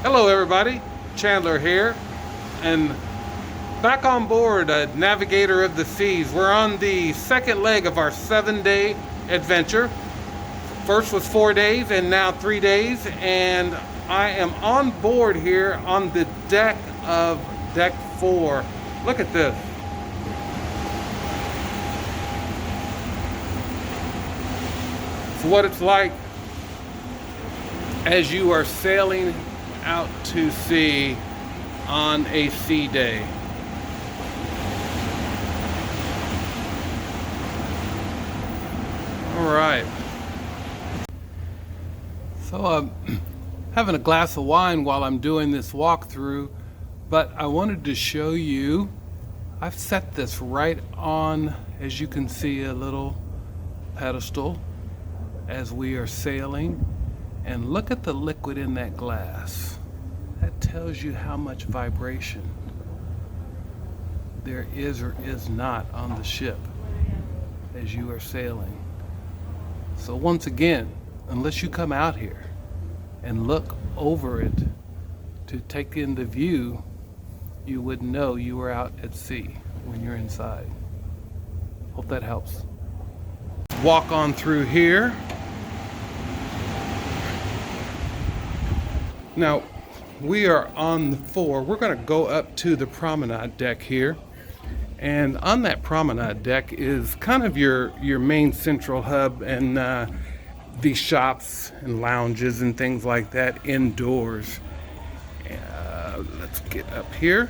Hello everybody, Chandler here, and back on board Navigator of the Seas. We're on the second leg of our 7-day adventure. First was 4 days and now 3 days, and I am on board here on the deck of deck 4. Look at this. It's what it's like as you are sailing out to sea on a sea day. All right. So I'm having a glass of wine while I'm doing this walkthrough, but I wanted to show you, I've set this right on, as you can see, a little pedestal as we are sailing. And look at the liquid in that glass. That tells you how much vibration there is or is not on the ship as you are sailing. So once again, unless you come out here and look over it to take in the view, you wouldn't know you were out at sea when you're inside. Hope that helps. Walk on through here. Now, we are on the 4. We're going to go up to the Promenade deck here. And on that Promenade deck is kind of your main central hub, and the shops and lounges and things like that indoors. Let's get up here.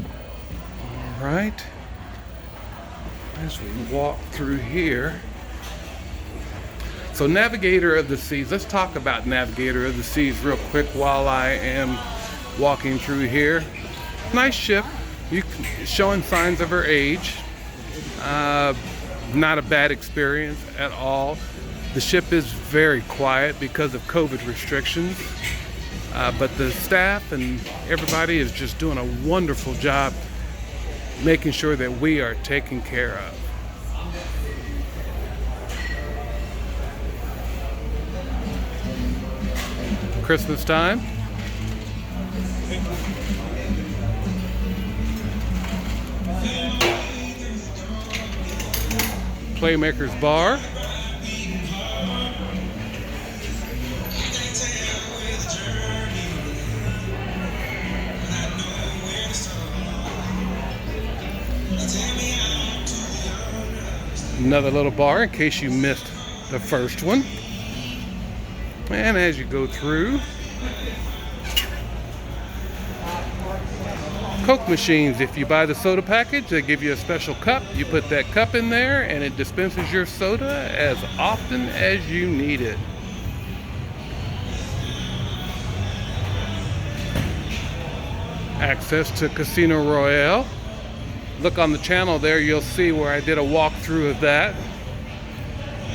All right. As we walk through here. So Navigator of the Seas, let's talk about Navigator of the Seas real quick while I am walking through here. Nice ship, showing signs of her age. Not a bad experience at all. The ship is very quiet because of COVID restrictions, but the staff and everybody is just doing a wonderful job making sure that we are taken care of. Christmas time. Playmaker's Bar. Another little bar in case you missed the first one. And as you go through, Coke machines. If you buy the soda package, they give you a special cup. You put that cup in there and it dispenses your soda as often as you need it. Access to Casino Royale. Look on the channel there, you'll see where I did a walkthrough of that.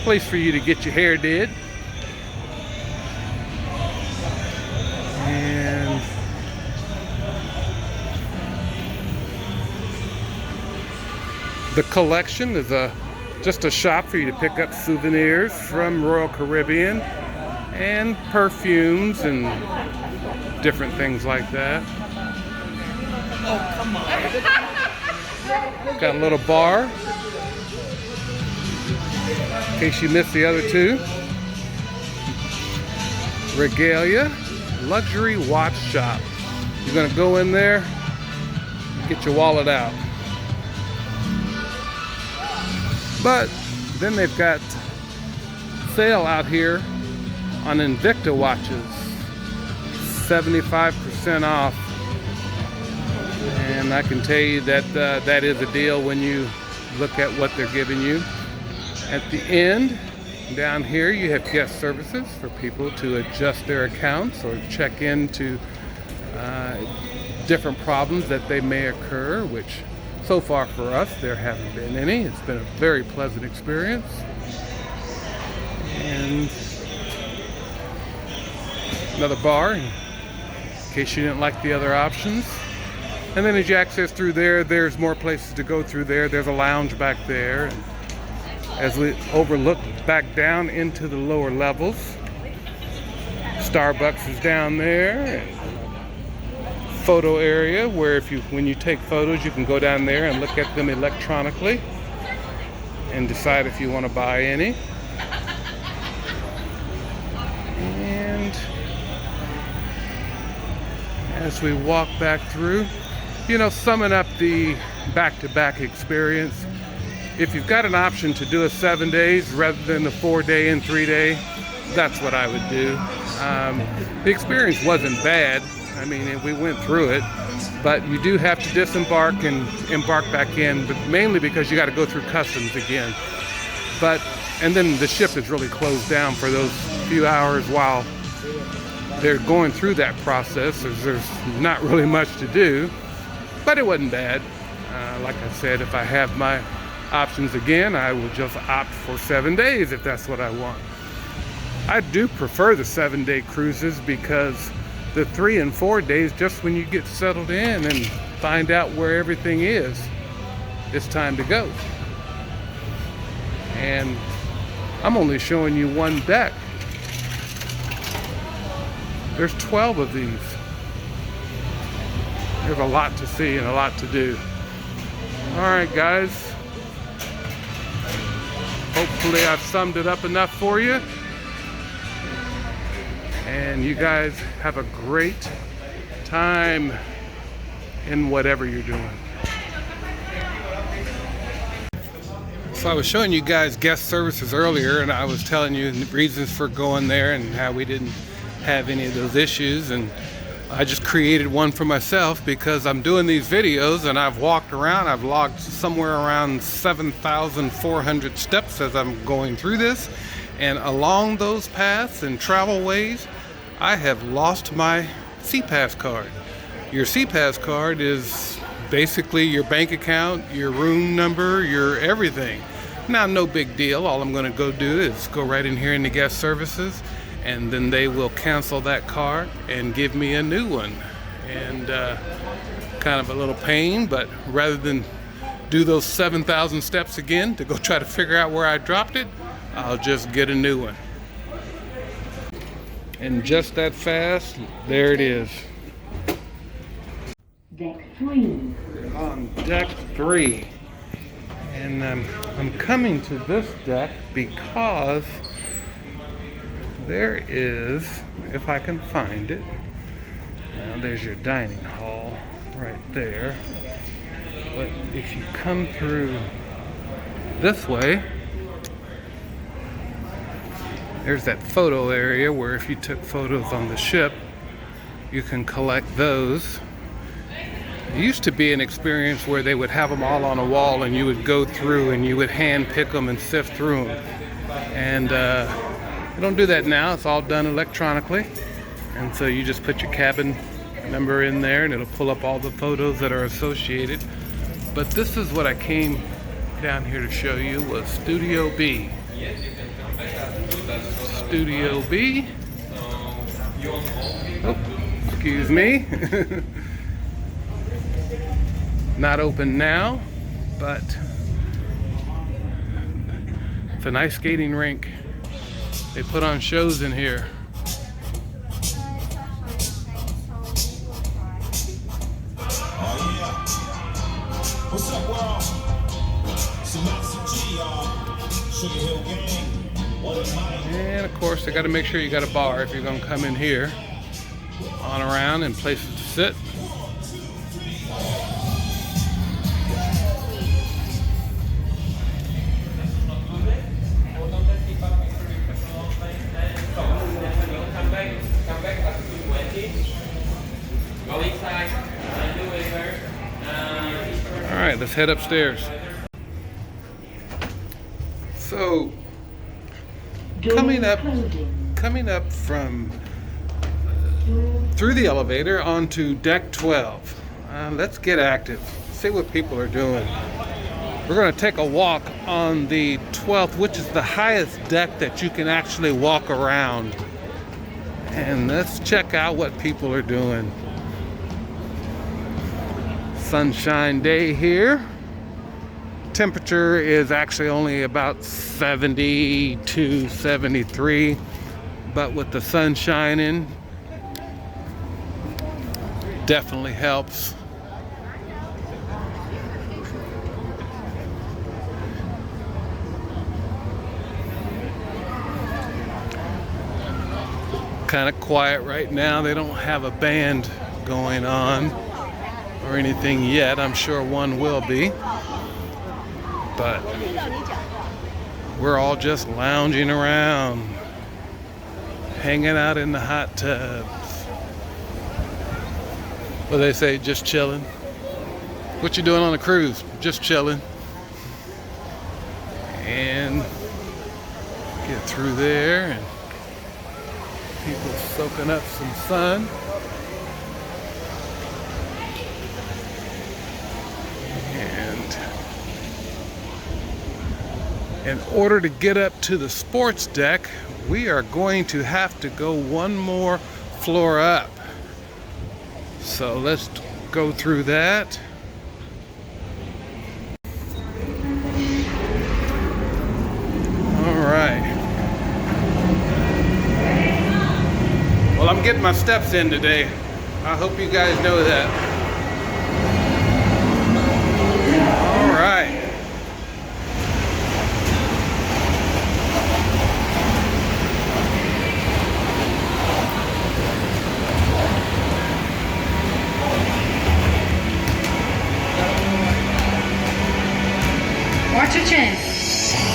Place for you to get your hair did. And the collection is just a shop for you to pick up souvenirs from Royal Caribbean and perfumes and different things like that. Oh, come on. Got a little bar in case you missed the other two. Regalia. Luxury watch shop. You're going to go in there, get your wallet out. But then they've got sale out here on Invicta watches. 75% off. And I can tell you that that is a deal when you look at what they're giving you. At the end, down here you have guest services for people to adjust their accounts or check into different problems that they may occur, which so far for us there haven't been any. It's been a very pleasant experience. And another bar in case you didn't like the other options. And then as you access through there, there's more places to go through there. There's a lounge back there. And as we overlook back down into the lower levels, Starbucks is down there. And photo area where when you take photos, you can go down there and look at them electronically and decide if you want to buy any. And as we walk back through, summing up the back-to-back experience, if you've got an option to do a 7 days rather than the 4-day and 3-day, that's what I would do. The experience wasn't bad. I mean, we went through it, but you do have to disembark and embark back in, but mainly because you got to go through customs again. And then the ship is really closed down for those few hours while they're going through that process. There's not really much to do, but it wasn't bad. Like I said, if I have my options again, I will just opt for 7 days if that's what I want. I do prefer the 7-day cruises because the 3 and 4 days, just when you get settled in and find out where everything is, it's time to go. And I'm only showing you one deck. There's 12 of these. There's a lot to see and a lot to do. All right, guys. Hopefully I've summed it up enough for you. And you guys have a great time in whatever you're doing. So I was showing you guys guest services earlier, and I was telling you the reasons for going there and how we didn't have any of those issues. And I just created one for myself because I'm doing these videos and I've walked around. I've logged somewhere around 7,400 steps as I'm going through this. And along those paths and travel ways, I have lost my SeaPass card. Your SeaPass card is basically your bank account, your room number, your everything. Now, no big deal. All I'm going to go do is go right in here in the guest services, and then they will cancel that card and give me a new one. And kind of a little pain, but rather than do those 7,000 steps again to go try to figure out where I dropped it, I'll just get a new one. And just that fast, there it is. Deck 3. We're on deck 3. And I'm coming to this deck because there is, if I can find it, now there's your dining hall right there. But if you come through this way, there's that photo area where if you took photos on the ship, you can collect those. It used to be an experience where they would have them all on a wall and you would go through and you would hand pick them and sift through them. And they don't do that now. It's all done electronically. And so you just put your cabin number in there and it'll pull up all the photos that are associated. But this is what I came down here to show you, was Studio B. Studio B. Oh, excuse me. Not open now, but it's an ice skating rink. They put on shows in here. What's up, world? Sugar Hill Gang. And of course, they got to make sure you got a bar if you're going to come in here. On around and places to sit. All right, let's head upstairs. So, coming up from through the elevator onto deck 12. Let's get active. See what people are doing. We're going to take a walk on the 12th, which is the highest deck that you can actually walk around. And let's check out what people are doing. Sunshine day here. Temperature is actually only about 72, 73. but with the sun shining, definitely helps. Kind of quiet right now. They don't have a band going on or anything yet. I'm sure one will be, but we're all just lounging around, hanging out in the hot tubs. What do they say? Just chilling. What you doing on a cruise? Just chilling. And get through there, and people soaking up some sun. And in order to get up to the sports deck, we are going to have to go one more floor up. So let's go through that. All right. Well, I'm getting my steps in today. I hope you guys know that. All right. Watch your chin.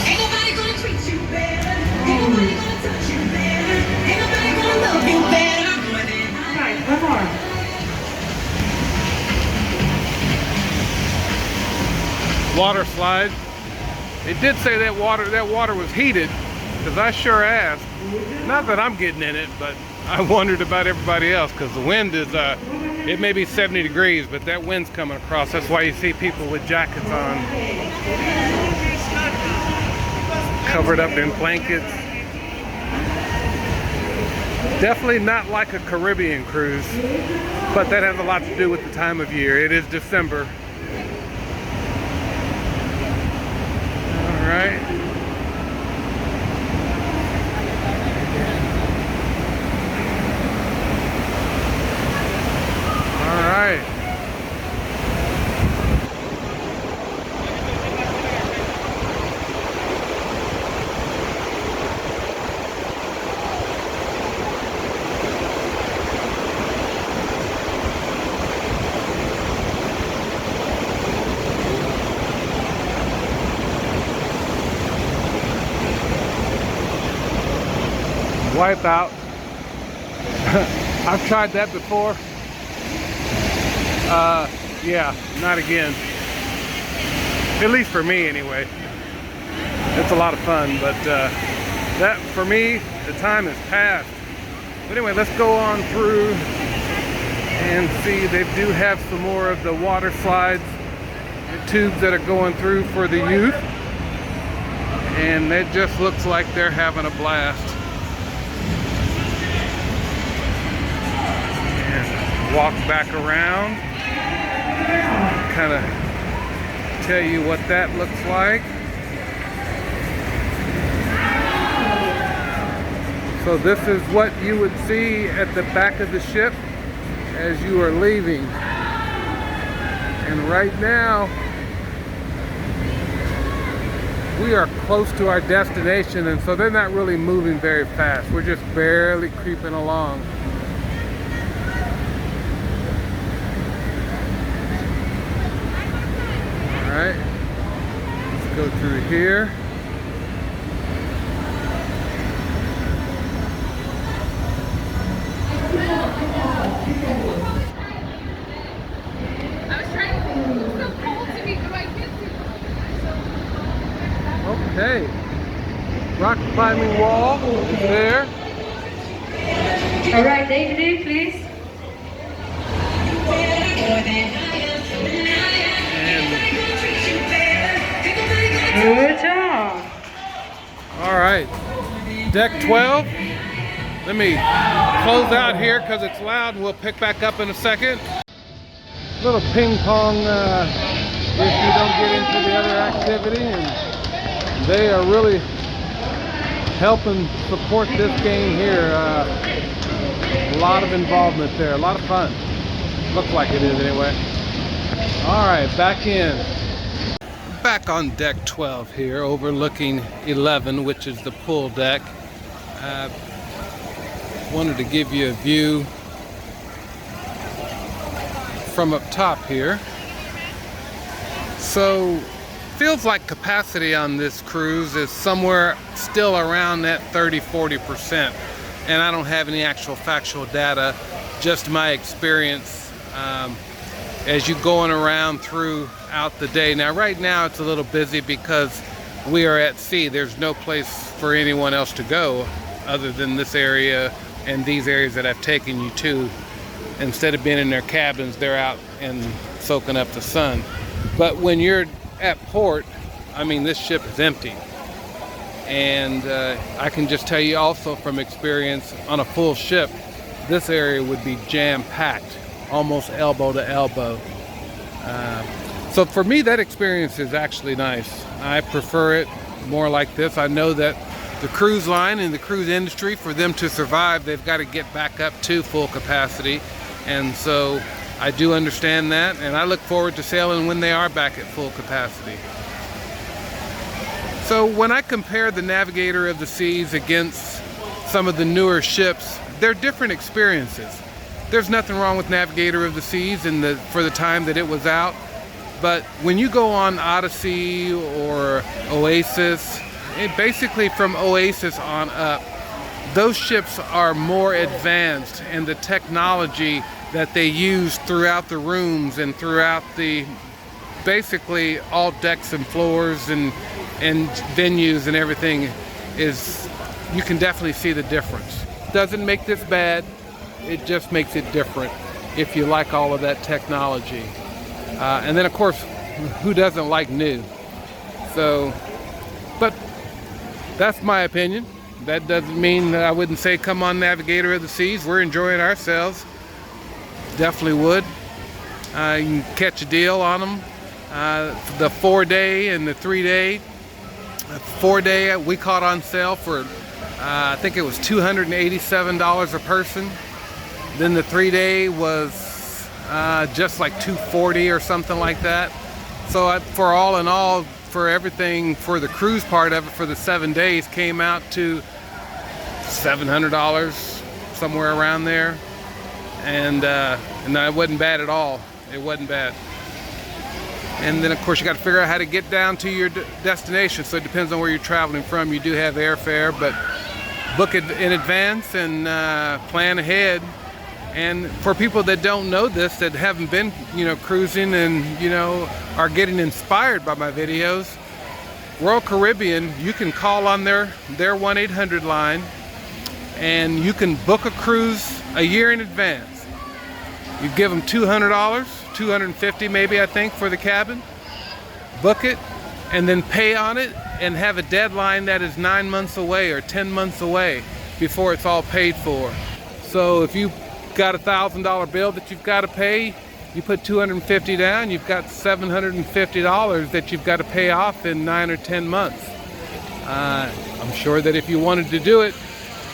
Ain't nobody gonna treat you better. Ain't nobody gonna touch you better. Ain't nobody gonna love you better. Alright, one more. Water slide. It did say that water was heated, because I sure asked. Not that I'm getting in it, but I wondered about everybody else, because the wind is, it may be 70 degrees, but that wind's coming across. That's why you see people with jackets on, covered up in blankets. Definitely not like a Caribbean cruise, but that has a lot to do with the time of year. It is December. All right. All right. Wipe out. I've tried that before. Yeah, not again. At least for me anyway. It's a lot of fun, but that for me, the time has passed. But anyway, let's go on through and see. They do have some more of the water slides, the tubes that are going through for the youth. And it just looks like they're having a blast. Walk back around, kind of tell you what that looks like. So this is what you would see at the back of the ship as you are leaving. And right now we are close to our destination, and so they're not really moving very fast. We're just barely creeping along. Alright, let's go through here. I was trying to think it was so cold to me, but I can't see. Okay. Rock climbing wall is there. Alright, David, please. Good job. All right, deck 12. Let me close out here because it's loud, and we'll pick back up in a second. Little ping pong if you don't get into the other activity, and they are really helping support this game here. A lot of involvement there, a lot of fun. Looks like it is anyway. All right, back in. Back on deck 12 here, overlooking 11, which is the pool deck. Wanted to give you a view from up top here. So feels like capacity on this cruise is somewhere still around that 30-40%, and I don't have any actual factual data, just my experience as you going around throughout the day. Now right now it's a little busy because we are at sea. There's no place for anyone else to go other than this area and these areas that I've taken you to. Instead of being in their cabins, they're out and soaking up the sun. But when you're at port, I mean, this ship is empty. And I can just tell you also from experience, on a full ship, this area would be jam-packed, almost elbow to elbow. So for me, that experience is actually nice. I prefer it more like this. I know that the cruise line and the cruise industry, for them to survive, they've got to get back up to full capacity. And so I do understand that, and I look forward to sailing when they are back at full capacity. So when I compare the Navigator of the Seas against some of the newer ships, they're different experiences. There's nothing wrong with Navigator of the Seas for the time that it was out, but when you go on Odyssey or Oasis, basically from Oasis on up, those ships are more advanced, and the technology that they use throughout the rooms and throughout the basically all decks and floors and venues and everything is, you can definitely see the difference. Doesn't make this bad, it just makes it different if you like all of that technology. And then of course, who doesn't like new? So, but that's my opinion. That doesn't mean that I wouldn't say come on Navigator of the Seas. We're enjoying ourselves. Definitely would. You can catch a deal on them. The 4-day and the 3-day. 4-day we caught on sale for I think it was $287 a person. Then the 3-day was just like $240 or something like that. So for all in all, for everything, for the cruise part of it, for the 7 days, came out to $700, somewhere around there. And it wasn't bad at all. It wasn't bad. And then of course you got to figure out how to get down to your destination. So it depends on where you're traveling from. You do have airfare, but book it in advance and plan ahead. And for people that don't know this, that haven't been, cruising and, are getting inspired by my videos, Royal Caribbean, you can call on their 1-800 line and you can book a cruise a year in advance. You give them $200, $250 maybe, I think, for the cabin. Book it and then pay on it and have a deadline that is 9 months away or 10 months away before it's all paid for. So if you got a $1,000 bill that you've got to pay, you put $250 down, you've got $750 that you've got to pay off in 9 or 10 months. I'm sure that if you wanted to do it,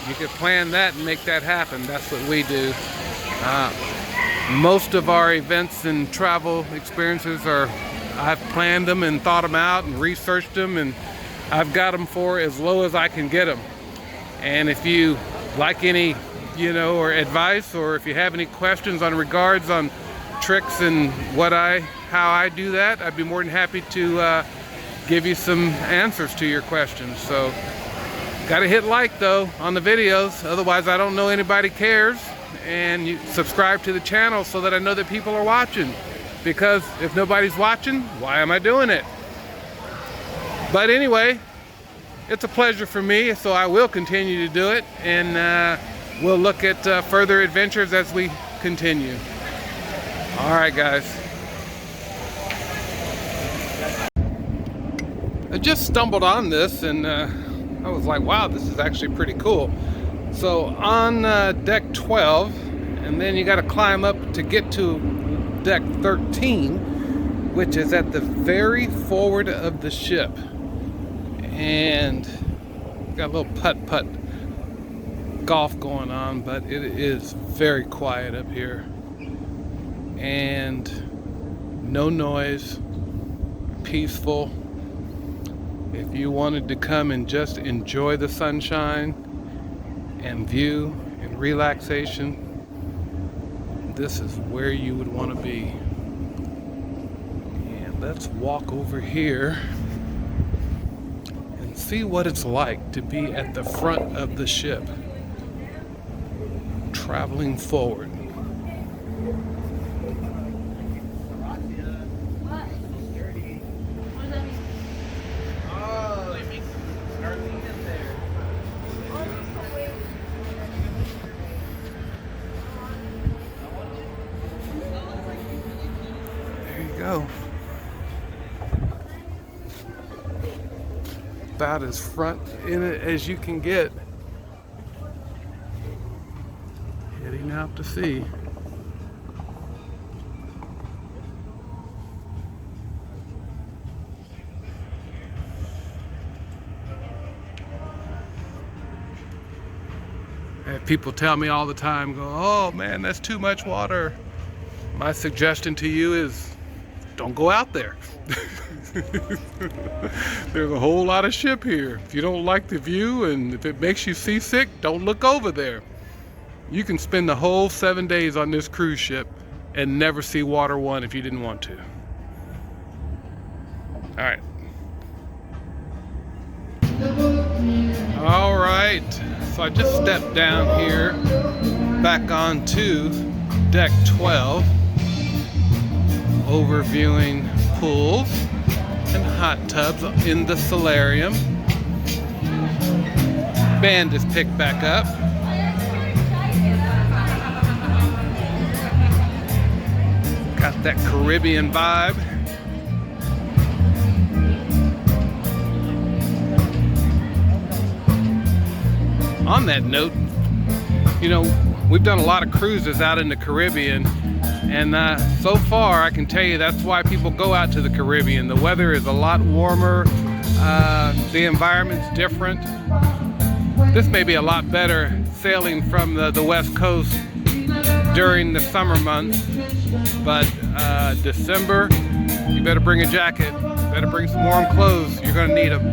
you could plan that and make that happen. That's what we do. Most of our events and travel experiences I've planned them and thought them out and researched them, and I've got them for as low as I can get them. And if you like any, or advice, or if you have any questions on regards on tricks and how I do that, I'd be more than happy to give you some answers to your questions. So, gotta hit like though on the videos, otherwise I don't know anybody cares. And you subscribe to the channel so that I know that people are watching, because if nobody's watching, why am I doing it? But anyway, it's a pleasure for me, so I will continue to do it, and we'll look at further adventures as we continue. All right, guys. I just stumbled on this, and I was like, wow, this is actually pretty cool. So on deck 12, and then you got to climb up to get to deck 13, which is at the very forward of the ship. And Got a little putt-putt golf going on, but it is very quiet up here. And no noise, peaceful. If you wanted to come and just enjoy the sunshine and view and relaxation, this is where you would want to be. And let's walk over here and see what it's like to be at the front of the ship, traveling forward. Go. About as front in it as you can get. Heading out to sea. I have people tell me all the time, go, "Oh man, that's too much water." My suggestion to you is, don't go out there. There's a whole lot of ship here. If you don't like the view and if it makes you seasick, don't look over there. You can spend the whole 7 days on this cruise ship and never see water one if you didn't want to. All right. So I just stepped down here back onto deck 12. Overviewing pools and hot tubs in the Solarium. Band is picked back up. Got that Caribbean vibe. On that note, you know, we've done a lot of cruises out in the Caribbean. And so far, I can tell you that's why people go out to the Caribbean. The weather is a lot warmer. The environment's different. This may be a lot better sailing from the West Coast during the summer months. But December, you better bring a jacket. Better bring some warm clothes. You're going to need them.